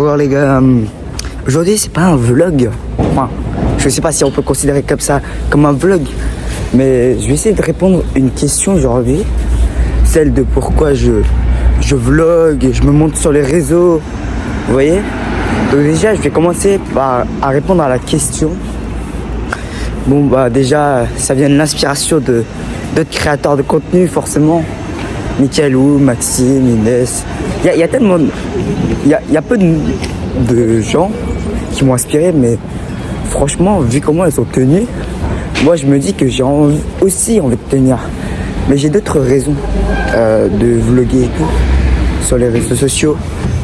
Alors les gars, aujourd'hui c'est pas un vlog. Enfin, je sais pas si on peut considérer comme ça, comme un vlog. Mais je vais essayer de répondre à une question aujourd'hui. Celle de pourquoi je vlog, je me montre sur les réseaux. Vous voyez? Donc déjà je vais commencer par à répondre à la question. Bon bah déjà ça vient de l'inspiration d'autres créateurs de contenu forcément. Mickaël Wu, Maxime, Inès. Il y a tellement de... Il y a peu de gens qui m'ont inspiré, mais franchement, vu comment elles ont tenu, moi je me dis que j'ai aussi envie de tenir. Mais j'ai d'autres raisons de vlogger et tout sur les réseaux sociaux.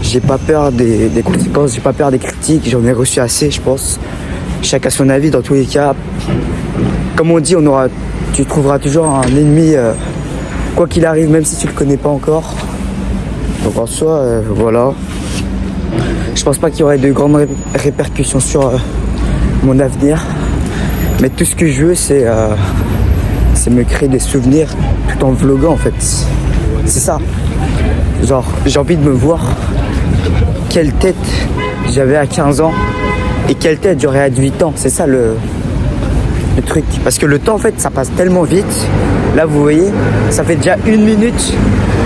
J'ai pas peur des conséquences, j'ai pas peur des critiques, j'en ai reçu assez, je pense. Chacun son avis dans tous les cas. Comme on dit, tu trouveras toujours un ennemi, quoi qu'il arrive, même si tu le connais pas encore. Donc en soi, voilà. Je pense pas qu'il y aurait de grandes répercussions sur mon avenir. Mais tout ce que je veux, c'est me créer des souvenirs tout en vloguant en fait. C'est ça. Genre, j'ai envie de me voir quelle tête j'avais à 15 ans et quelle tête j'aurais à 18 ans. C'est ça le truc. Parce que le temps en fait, ça passe tellement vite. Là, vous voyez, ça fait déjà 1 minute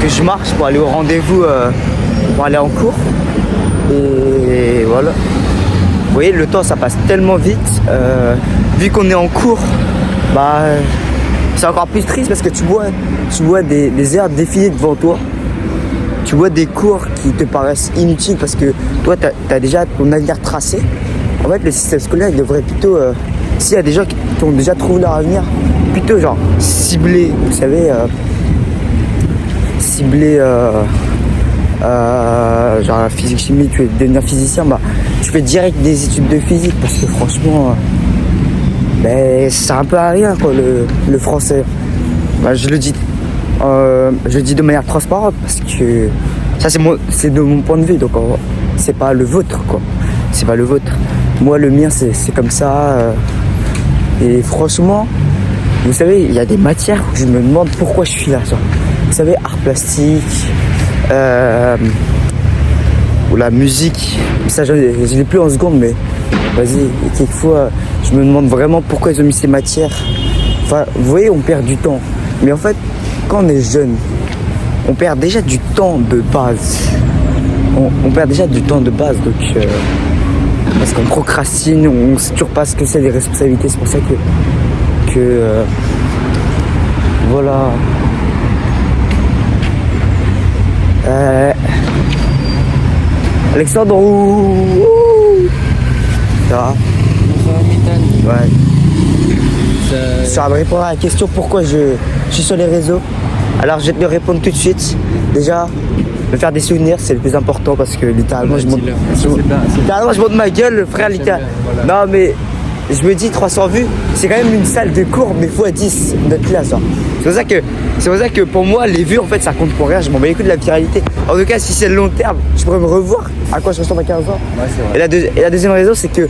que je marche pour aller au rendez-vous, pour aller en cours. Et voilà. Vous voyez, le temps, ça passe tellement vite. Vu qu'on est en cours, bah, c'est encore plus triste parce que tu vois des heures défiler devant toi. Tu vois des cours qui te paraissent inutiles parce que toi, tu as déjà ton avenir tracé. En fait, le système scolaire, il devrait plutôt... s'il y a des gens qui ont déjà trouvé leur avenir, plutôt genre cibler, vous savez, genre la physique chimie, tu veux devenir physicien, bah tu fais direct des études de physique parce que franchement, c'est un peu à rien quoi le français. Bah, je le dis de manière transparente parce que ça c'est de mon point de vue, donc c'est pas le vôtre quoi, c'est pas le vôtre. Moi le mien c'est comme ça. Et franchement, vous savez, il y a des matières où je me demande pourquoi je suis là. Genre. Vous savez, art plastique, ou la musique. Ça, je l'ai plus en seconde, mais vas-y, quelquefois, je me demande vraiment pourquoi ils ont mis ces matières. Enfin, vous voyez, on perd du temps. Mais en fait, quand on est jeune, on perd déjà du temps de base. On perd déjà du temps de base, donc... parce qu'on procrastine, on sait toujours pas ce que c'est les responsabilités, c'est pour ça que voilà. Alexandre, ça va? Ouais. Ça va me répondre à la question pourquoi je suis sur les réseaux. Alors je vais te répondre tout de suite. Déjà, me faire des souvenirs, c'est le plus important parce que littéralement je monte ma gueule, frère, littéralement. Voilà. Non mais je me dis 300 vues, c'est quand même une salle de cours mais x10 notre classe. Hein. C'est pour ça que pour moi les vues en fait ça compte pour rien, je m'en bats les couilles de la viralité. En tout cas si c'est le long terme, je pourrais me revoir à quoi je ressemble à 15 ans. Ouais, c'est vrai. Et la deuxième raison c'est que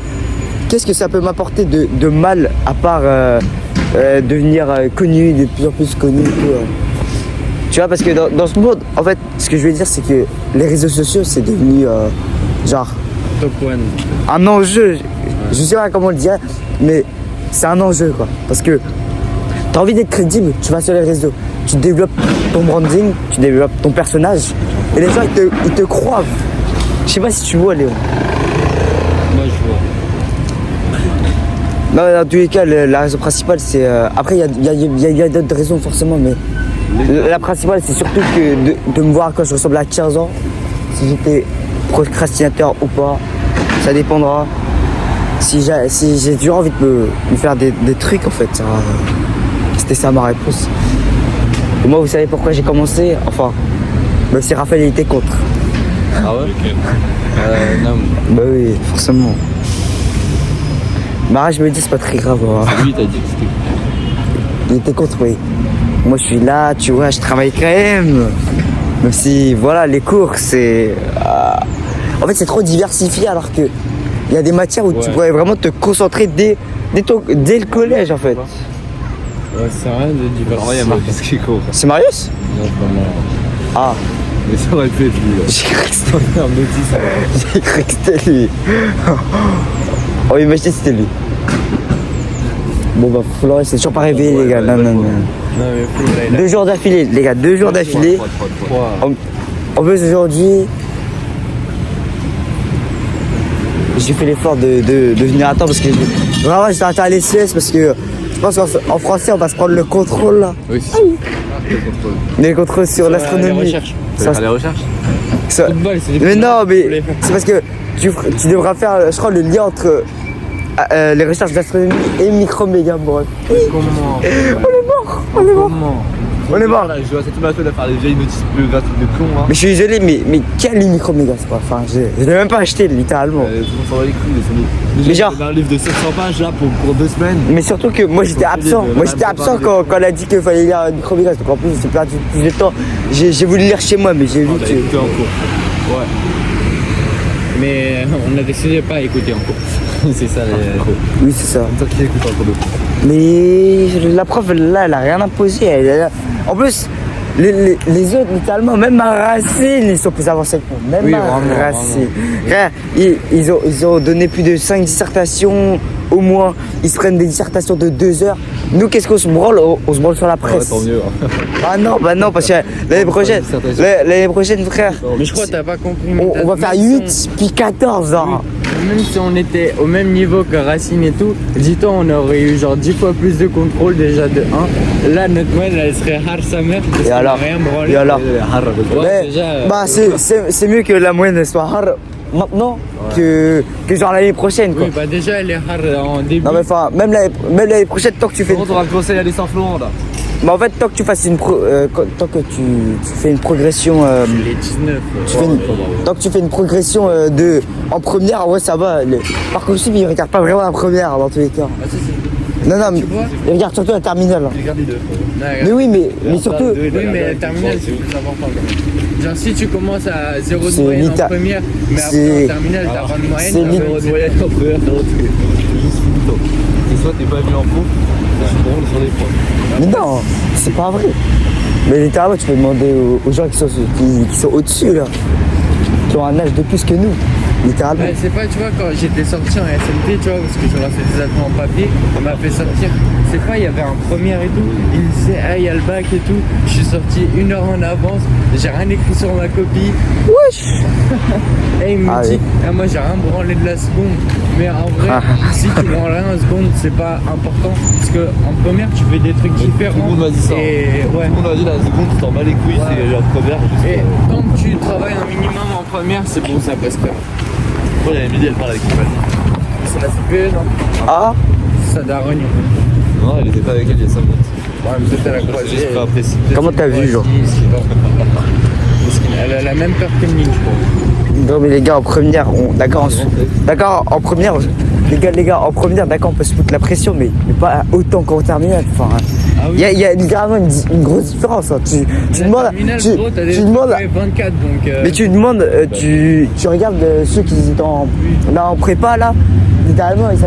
qu'est-ce que ça peut m'apporter de mal à part devenir connu, de plus en plus connu et tout. Tu vois, parce que dans ce monde, en fait, ce que je veux dire, c'est que les réseaux sociaux, c'est devenu, genre... Top one. Un enjeu. Je sais pas comment le dire, mais c'est un enjeu, quoi. Parce que t'as envie d'être crédible, tu vas sur les réseaux. Tu développes ton branding, tu développes ton personnage. Et les gens, ils te croient. Je sais pas si tu vois, Léon. Moi, je vois. Non, dans tous les cas, la raison principale, c'est... Après, il y a d'autres raisons, forcément, mais... La principale, c'est surtout que de me voir quand je ressemble à 15 ans, si j'étais procrastinateur ou pas, ça dépendra. Si j'ai toujours envie de me faire des trucs, en fait, c'était ça ma réponse. Et moi, vous savez pourquoi j'ai commencé? Enfin, bah, c'est Raphaël, il était contre. Ah ouais? Non. Bah oui, forcément. Bah, je me dis, c'est pas très grave. Hein. C'est lui, t'as dit que c'était... Il était contre, oui. Moi je suis là, tu vois, je travaille quand même. Même si, voilà, les cours, c'est... En fait, c'est trop diversifié alors que il y a des matières où tu pourrais vraiment te concentrer dès le collège, en fait. Ouais, c'est rien de diversifié. Il y a Marius qui court. C'est Marius? Non, pas moi. Ah. Mais ça aurait pu être lui. Là. J'ai cru que c'était Un notice. J'ai cru que c'était lui. Oh, imaginez c'était lui. Bon bah Florent c'est toujours pas réveillé les gars. Non. Non mais faut là. 2 jours d'affilée les gars, 2 jours d'affilée. En plus aujourd'hui, j'ai fait l'effort de venir à temps parce que vraiment j'étais arrêté à l'ECS parce que je pense qu'en français on va se prendre le contrôle là. Oui, c'est Les contrôles sur l'astronomie. Les recherches. Ça- Les recherches. ça- Football, c'est des Mais footballs. non, mais Faut les faire. c'est parce que tu devras faire, je crois, le lien entre les recherches d'astronomie et micro-méga. Bref. Comment On est mort. On est mort. Là, je vois cette image de faire des vieilles notices biographiques de con. Hein. Mais je suis désolé, mais quel micro-méga c'est pas. Enfin, je l'ai même pas acheté littéralement. Tout le monde s'en va les couilles. Déjà, Mais genre- il y avait un livre de 700 pages là pour 2 semaines. Mais surtout que moi j'étais absent. Moi j'étais absent quand elle a dit qu'il fallait lire micro-méga. Donc en plus, j'ai perdu plus de temps. J'ai voulu lire chez moi, mais j'ai vu On a écouté que. en cours. Ouais. Mais on a décidé de pas écouter en cours. C'est ça les. Oui, c'est ça. Toi qui écoutes en cours de cours. Mais la prof là, elle a rien imposé. En plus, les autres, littéralement, même ma racine, ils sont plus avancés que moi. Même Oui, ma vraiment, racine. Frère, ils ont donné plus de 5 dissertations au moins. Ils se prennent des dissertations de 2 heures. Nous, qu'est-ce qu'on se branle? On se branle sur la Ouais, presse. tant mieux. Hein. Bah non, parce que l'année prochaine, l'année prochaine, frère, Mais je crois que t'as pas compris. mais on va faire 8 puis 14 ans. Même si on était au même niveau que Racine et tout, dis-toi, on aurait eu genre 10 fois plus de contrôle déjà de 1. Là, notre moyenne, elle serait hard sa mère. Parce Et qu'on a alors rien branlé. Et alors Ouais, Mais, déjà, bah c'est mieux que la moyenne soit hard maintenant que genre l'année prochaine quoi. Oui, bah déjà, elle est hard en début. Non mais enfin même l'année prochaine tant que tu fais Comment t'auras le conseil à aller Saint-Florent là? bah en fait tant que tu fasses tant que tu fais une progression Les 19. tant que tu fais une progression de en première ouais ça va par contre il regarde pas vraiment la première dans tous les cas. Ah, si, si. Non mais Tu vois il regarde surtout la terminale. J'ai gardé 2. Mais oui mais surtout Oui, mais la terminale, c'est plus important quand même. Genre, si tu commences à 0 de C'est moyenne en lita- première, mais après c'est- en terminale, t'as pas de moyenne, c'est t'as lit- 0 de moyenne en première, c'est juste finito. Et soit t'es pas venu en cours, soit tu branles sur les points. mais non c'est pas vrai. Mais littéralement tu peux demander aux gens qui sont au-dessus là, qui ont un âge de plus que nous. Littéralement. Ouais, c'est pas, tu vois, quand j'étais sorti en SMT, tu vois, parce que j'aurais fait des ateliers en papier, on m'a fait sortir. C'est pas, il y avait un première et tout, il me disait, ah, il y a le bac et tout. Je suis sorti 1 heure en avance, j'ai rien écrit sur ma copie. Wesh. Et il me Ah dit, oui. ah, moi j'ai rien branlé de la seconde. Mais en vrai, si tu branles rien en seconde, c'est pas important. Parce que en première, tu fais des trucs différents. Tout le monde m'a dit ça. Et ouais. Tout le monde m'a dit la seconde, tu t'en bats les couilles, Ouais. c'est genre première. Juste, Et tant que tu travailles un minimum en première, c'est bon, ça passe pas. Moi j'avais midi, elle parle avec une famille. C'est la CPE, non? Ah Ça darogne. Non, elle était pas avec elle il y a 5 minutes. Ouais, mais peut-être elle a J'ai croisé. juste pas apprécié. comment t'as vu genre? Elle a la même peur que Nick, je crois. Non mais les gars en première, d'accord en première, les gars en première, d'accord on peut se foutre la pression, mais pas autant qu'en terminale. Enfin, Ah oui. il y a littéralement une grosse différence. Hein. Tu La demandes, terminale, tu gros, t'as des demandes, ouais, 24, donc. mais tu demandes, tu regardes ceux qui étaient là en prépa là, littéralement ils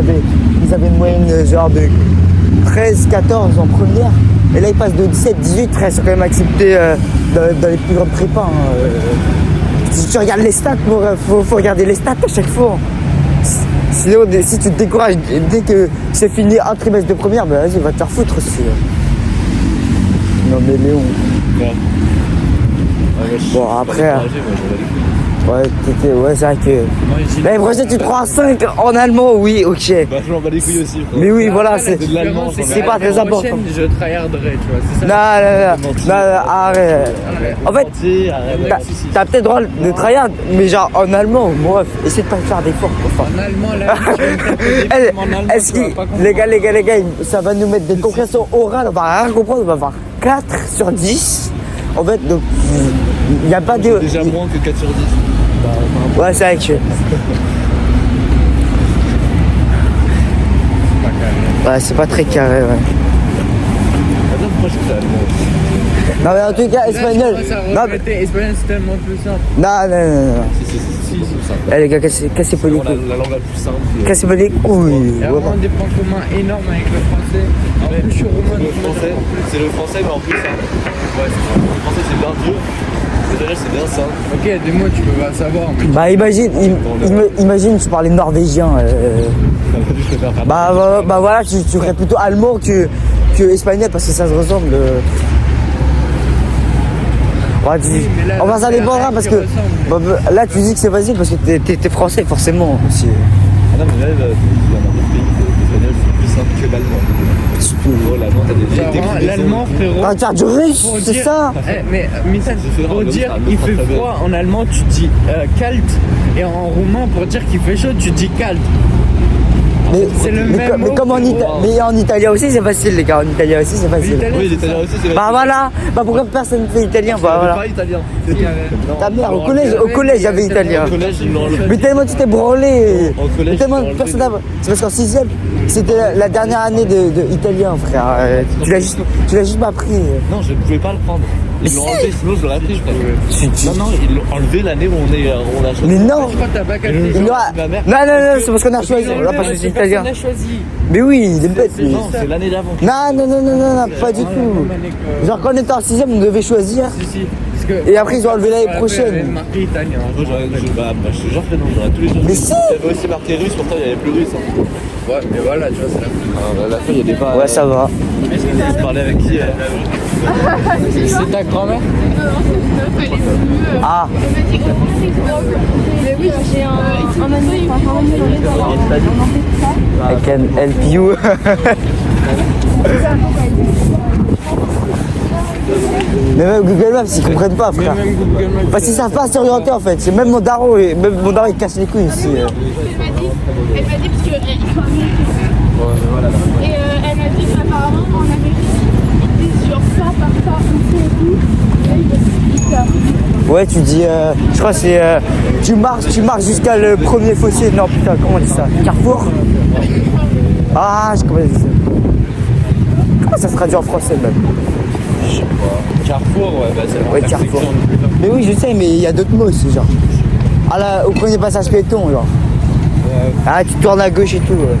avaient une moyenne genre de 13, 14 en première, et là ils passent de 17, 18, ils sont quand même acceptés dans les plus grandes prépas. Hein. Si tu regardes les stats, faut regarder les stats à chaque fois. Sinon, si tu te décourages dès que c'est fini un trimestre de première, bah vas-y, va te faire foutre aussi. Non mais Léon. Bon, après, ouais, c'est vrai que. L'année prochaine, tu te prends un 5 en allemand, oui, ok. Bah, je m'en bats les couilles aussi. frère. Mais oui, voilà, c'est. de l'allemand, c'est pas très important. Je tryharderai, tu vois, c'est Non, ça. non, arrête. En fait, Menti, arrête. t'as peut-être droit de tryhard, mais genre en allemand, bref, essaie de pas faire d'efforts. Enfin. En allemand, là, tu vas me faire des Eh, films en allemand, Est-ce tu vas que pas comprendre. les gars, ça va nous mettre des compréhensions orales, on va rien comprendre, on va avoir 4 sur 10. En fait, donc, il n'y a pas de. Déjà moins que 4 sur 10. Ouais, c'est vrai que. Ouais, c'est pas très carré, ouais. Attends, pourquoi je suis allemand? Non, mais en tout cas, Là, espagnol. je commence à Non, regretter. Espagnol, c'est tellement plus simple. non. Si, c'est ça. Eh, les gars, cassez-vous les La couilles. langue la plus simple. Cassez-vous les couilles. Il y a vraiment des points communs énormes avec le français. En plus, je suis roumain, Le donc français, c'est le français, mais en plus, ça. Ouais, c'est ça. Le français, c'est bien dur. Espagnol, c'est bien ça. Ok, des mots tu peux pas savoir. Mais Bah imagine tu parlais norvégien. Je préfère faire. Bah voilà, tu ferais plutôt allemand que espagnol parce que ça se ressemble. Ouais, mais là, enfin ça là, dépendra rien parce qui que ressemble. là tu dis que c'est facile parce que t'es français forcément aussi. Ah non, mais là, il y a d'autres pays, l'espagnol, c'est plus simple que l'allemand. Oh, l'allemand, t'as des Genre, déclinaisons. l'allemand, frérot. Ah tiens, du russe, Pour c'est dire- ça. Mais Mithal, différent, pour l'autre, dire c'est un il autre fait alphabet. froid en allemand, tu dis kalt. Et en roumain, pour dire qu'il fait chaud, tu dis kalt. C'est le même Mais mot, comme frérot. mais en italien aussi c'est facile les gars, en italien aussi c'est facile. L'italien, Oui, c'est l'italien ça. aussi, c'est Bah voilà, bah pourquoi personne ne fait italien bah Voilà. voilà. Pas italien. Il y avait- Ta mère, Non, au collège j'avais italien. Au collège, ils l'ont enlevé. Mais tellement tu t'es branlé. Au collège, Mais tellement ils l'ont personne enlevé. c'est parce qu'en 6ème, c'était la dernière année de italien frère. Tu l'as juste pas pris. Non, je ne pouvais pas le prendre. Ils l'ont si. enlevé, sinon je l'aurais appris, je pense. Non, ils l'ont enlevé l'année où on a choisi. Mais non. Je crois que t'as pas capté. Il doit- Ma mère. Non, c'est parce qu'on a choisi, on l'a pas choisi italien. Personne n'a choisi. Mais oui, il est bête lui. Non, c'est l'année d'avant. Non, pas du tout. Genre quand on était en 6ème, on devait choisir. Si, si. Parce que- Et après, ils ont enlevé l'année Après, prochaine. il y avait marqué italien. Moi, je te jure que non, j'aurais tous les jours. Mais si. Il y avait aussi marqué russe, pourtant il n'y avait plus russe. Hein. Ouais, mais voilà, tu vois, c'est la À la fin, il y avait pas. Ouais, ça va. Je parlais avec qui C'est ta grand-mère? Ah, Mais oui, j'ai un ami, I can help you. Mais même Google Maps, ils comprennent pas, frère. Même Google Maps. Parce qu'ils savent pas s'orienter en fait. C'est même mon daron, il casse les couilles ici. elle m'a dit parce que et elle m'a dit qu'apparemment en Amérique ils disent genre ça par ça on sait et tout et là ils disent ça. Ouais, tu dis, je crois que c'est, tu marches jusqu'à le premier fossé. Non, putain, comment on dit ça? Carrefour? Ah, je connais ça. Comment ça se traduit en français même? Carrefour, ouais, bah c'est Ouais, Carrefour. Mais oui, je sais, mais il y a d'autres mots aussi, genre. Au premier passage piéton, genre. Ah, tu tournes à gauche et tout. Ouais.